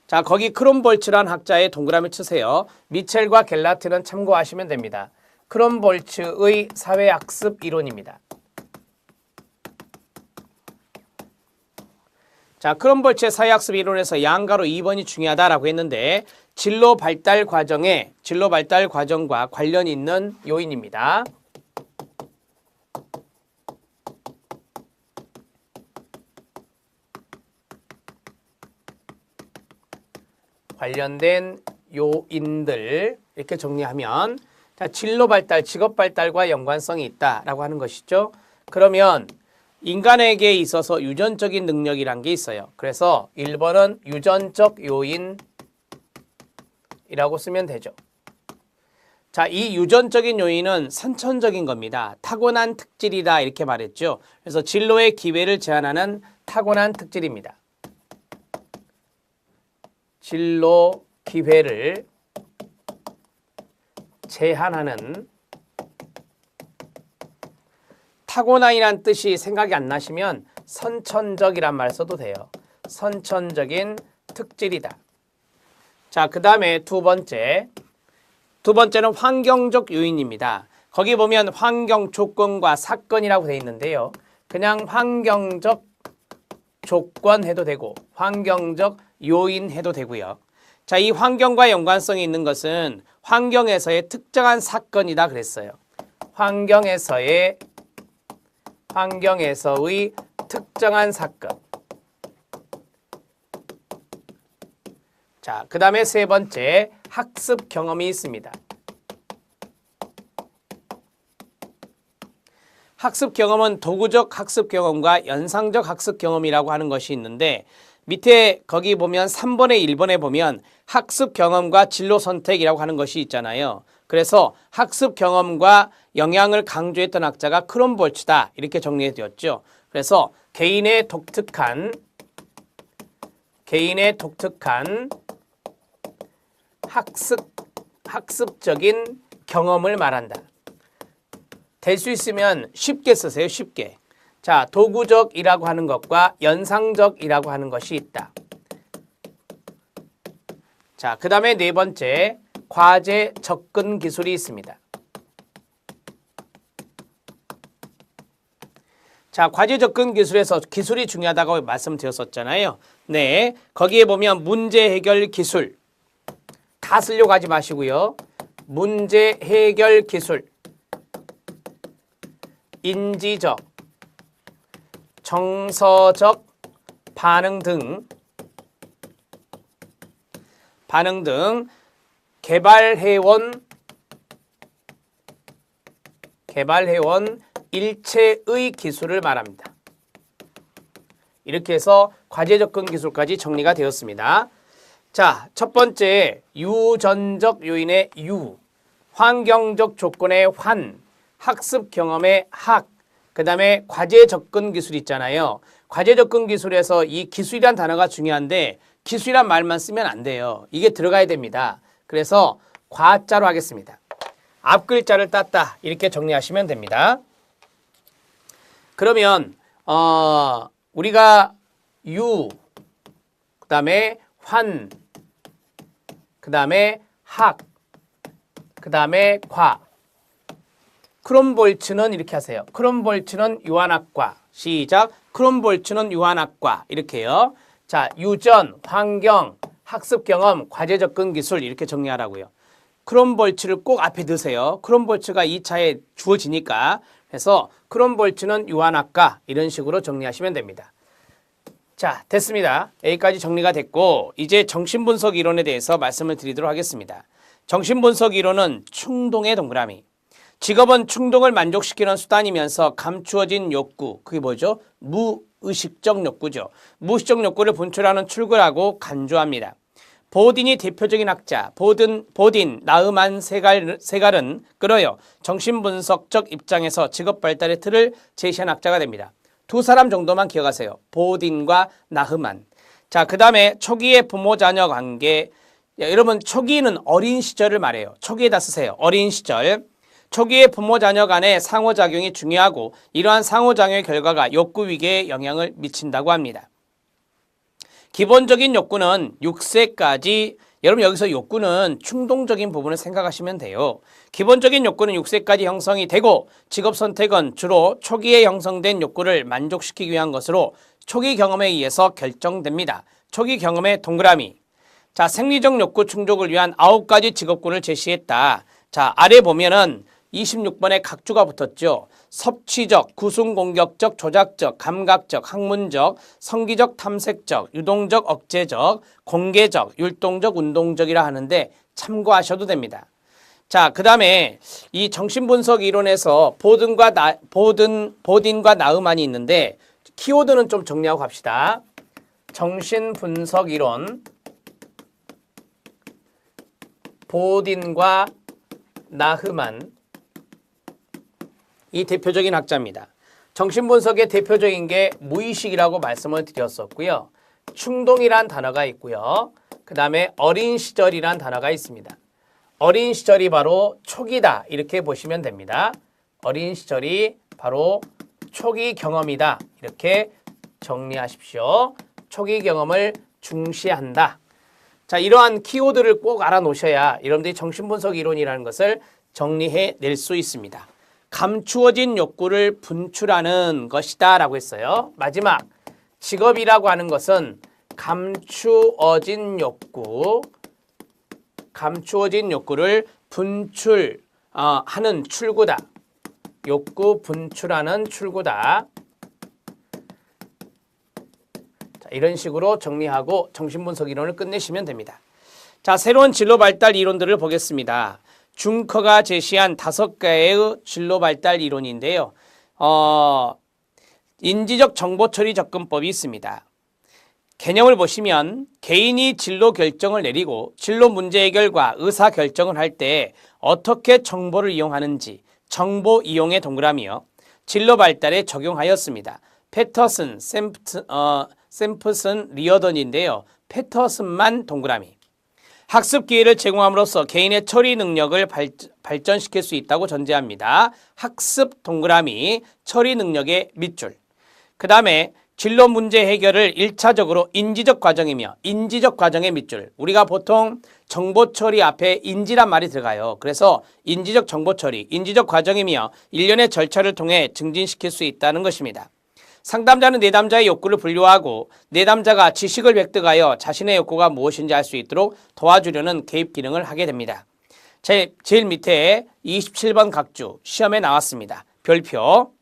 자, 거기 크롬볼츠란 학자의 동그라미 치세요. 미첼과 겔라트는 참고하시면 됩니다. 크롬볼츠의 사회학습 이론입니다. 자, 크롬볼츠의 사회학습 이론에서 양가로 2번이 중요하다라고 했는데 진로 발달 과정과 관련이 있는 요인입니다. 관련된 요인들 이렇게 정리하면 자, 진로 발달, 직업 발달과 연관성이 있다라고 하는 것이죠. 그러면 인간에게 있어서 유전적인 능력이란 게 있어요. 그래서 1번은 유전적 요인이라고 쓰면 되죠. 자, 이 유전적인 요인은 선천적인 겁니다. 타고난 특질이다 이렇게 말했죠. 그래서 진로의 기회를 제한하는 타고난 특질입니다. 진로 기회를 제한하는 타고난이란 뜻이 생각이 안 나시면 선천적이란 말 써도 돼요. 선천적인 특질이다. 자, 그 다음에 두 번째는 환경적 요인입니다. 거기 보면 환경 조건과 사건이라고 되어 있는데요. 그냥 환경적 조건 해도 되고 환경적 요인 해도 되고요. 자, 이 환경과 연관성이 있는 것은 환경에서의 특정한 사건이다 그랬어요. 환경에서의 특정한 사건. 자, 그 다음에 세 번째, 학습 경험이 있습니다. 학습 경험은 도구적 학습 경험과 연상적 학습 경험이라고 하는 것이 있는데 밑에 거기 보면 3번에 1번에 보면 학습 경험과 진로 선택이라고 하는 것이 있잖아요. 그래서 학습 경험과 영향을 강조했던 학자가 크롬볼츠다 이렇게 정리해 드렸죠. 그래서 개인의 독특한 학습적인 경험을 말한다. 될 수 있으면 쉽게 쓰세요. 쉽게. 자, 도구적이라고 하는 것과 연상적이라고 하는 것이 있다. 자, 그 다음에 네 번째, 과제 접근 기술이 있습니다. 자, 과제 접근 기술에서 기술이 중요하다고 말씀드렸었잖아요. 네, 거기에 보면 문제 해결 기술 다 쓰려고 하지 마시고요. 문제 해결 기술, 인지적, 정서적 반응 등 개발해온 일체의 기술을 말합니다. 이렇게 해서 과제 접근 기술까지 정리가 되었습니다. 자, 첫 번째 유전적 요인의 유, 환경적 조건의 환, 학습 경험의 학, 그 다음에 과제 접근 기술 있잖아요. 과제 접근 기술에서 이 기술이란 단어가 중요한데 기술이란 말만 쓰면 안 돼요. 이게 들어가야 됩니다. 그래서 과자로 하겠습니다. 앞 글자를 땄다 이렇게 정리하시면 됩니다. 그러면 우리가 유, 그 다음에 환, 그 다음에 학, 그 다음에 과. 크롬볼츠는 이렇게 하세요. 크롬볼츠는 유한학과. 시작. 크롬볼츠는 유한학과. 이렇게요. 자, 유전, 환경, 학습 경험, 과제 접근 기술 이렇게 정리하라고요. 크롬볼츠를 꼭 앞에 넣으세요. 크롬볼츠가 2차에 주어지니까. 그래서 크롬볼츠는 유한학과 이런 식으로 정리하시면 됩니다. 자, 됐습니다. 여기까지 정리가 됐고 이제 정신분석 이론에 대해서 말씀을 드리도록 하겠습니다. 정신분석 이론은 충동의 동그라미. 직업은 충동을 만족시키는 수단이면서 감추어진 욕구, 그게 뭐죠? 무의식적 욕구죠. 무의식적 욕구를 분출하는 출구라고 간주합니다. 보딘이 대표적인 학자, 보딘, 나흐만 세갈은 끌어요. 정신분석적 입장에서 직업 발달의 틀을 제시한 학자가 됩니다. 두 사람 정도만 기억하세요. 보딘과 나흐만. 자, 그 다음에 초기의 부모-자녀 관계. 여러분, 초기는 어린 시절을 말해요. 초기에다 쓰세요. 어린 시절. 초기의 부모-자녀 간의 상호작용이 중요하고 이러한 상호작용의 결과가 욕구 위계에 영향을 미친다고 합니다. 기본적인 욕구는 6세까지, 여러분 여기서 욕구는 충동적인 부분을 생각하시면 돼요. 기본적인 욕구는 6세까지 형성이 되고 직업 선택은 주로 초기에 형성된 욕구를 만족시키기 위한 것으로 초기 경험에 의해서 결정됩니다. 초기 경험의 동그라미. 자, 생리적 욕구 충족을 위한 9가지 직업군을 제시했다. 자, 아래 보면은 26번에 각주가 붙었죠. 섭취적, 구순공격적, 조작적, 감각적, 학문적, 성기적, 탐색적, 유동적, 억제적, 공개적, 율동적, 운동적이라 하는데 참고하셔도 됩니다. 자, 그 다음에 이 정신분석 이론에서 보딘과 나우만이 있는데 키워드는 좀 정리하고 갑시다. 정신분석 이론, 보딘과 나흐만, 이 대표적인 학자입니다. 정신분석의 대표적인 게 무의식이라고 말씀을 드렸었고요. 충동이란 단어가 있고요. 그 다음에 어린 시절이란 단어가 있습니다. 어린 시절이 바로 초기다 이렇게 보시면 됩니다. 어린 시절이 바로 초기 경험이다 이렇게 정리하십시오. 초기 경험을 중시한다. 자, 이러한 키워드를 꼭 알아놓으셔야 여러분들이 정신분석 이론이라는 것을 정리해 낼 수 있습니다. 감추어진 욕구를 분출하는 것이다 라고 했어요. 마지막, 직업이라고 하는 것은 감추어진 욕구를 분출하는 출구다. 욕구 분출하는 출구다. 자, 이런 식으로 정리하고 정신분석 이론을 끝내시면 됩니다. 자, 새로운 진로 발달 이론들을 보겠습니다. 중커가 제시한 5개의 진로 발달 이론인데요. 인지적 정보 처리 접근법이 있습니다. 개념을 보시면 개인이 진로 결정을 내리고 진로 문제 해결과 의사 결정을 할 때 어떻게 정보를 이용하는지 정보 이용의 동그라미요. 진로 발달에 적용하였습니다. 패터슨, 샘프슨, 리어던인데요. 패터슨만 동그라미. 학습 기회를 제공함으로써 개인의 처리 능력을 발전시킬 수 있다고 전제합니다. 학습 동그라미, 처리 능력의 밑줄. 그 다음에 진로 문제 해결을 1차적으로 인지적 과정이며 인지적 과정의 밑줄. 우리가 보통 정보 처리 앞에 인지란 말이 들어가요. 그래서 인지적 정보 처리, 인지적 과정이며 일련의 절차를 통해 증진시킬 수 있다는 것입니다. 상담자는 내담자의 욕구를 분류하고 내담자가 지식을 획득하여 자신의 욕구가 무엇인지 알 수 있도록 도와주려는 개입 기능을 하게 됩니다. 제일 밑에 27번 각주 시험에 나왔습니다. 별표.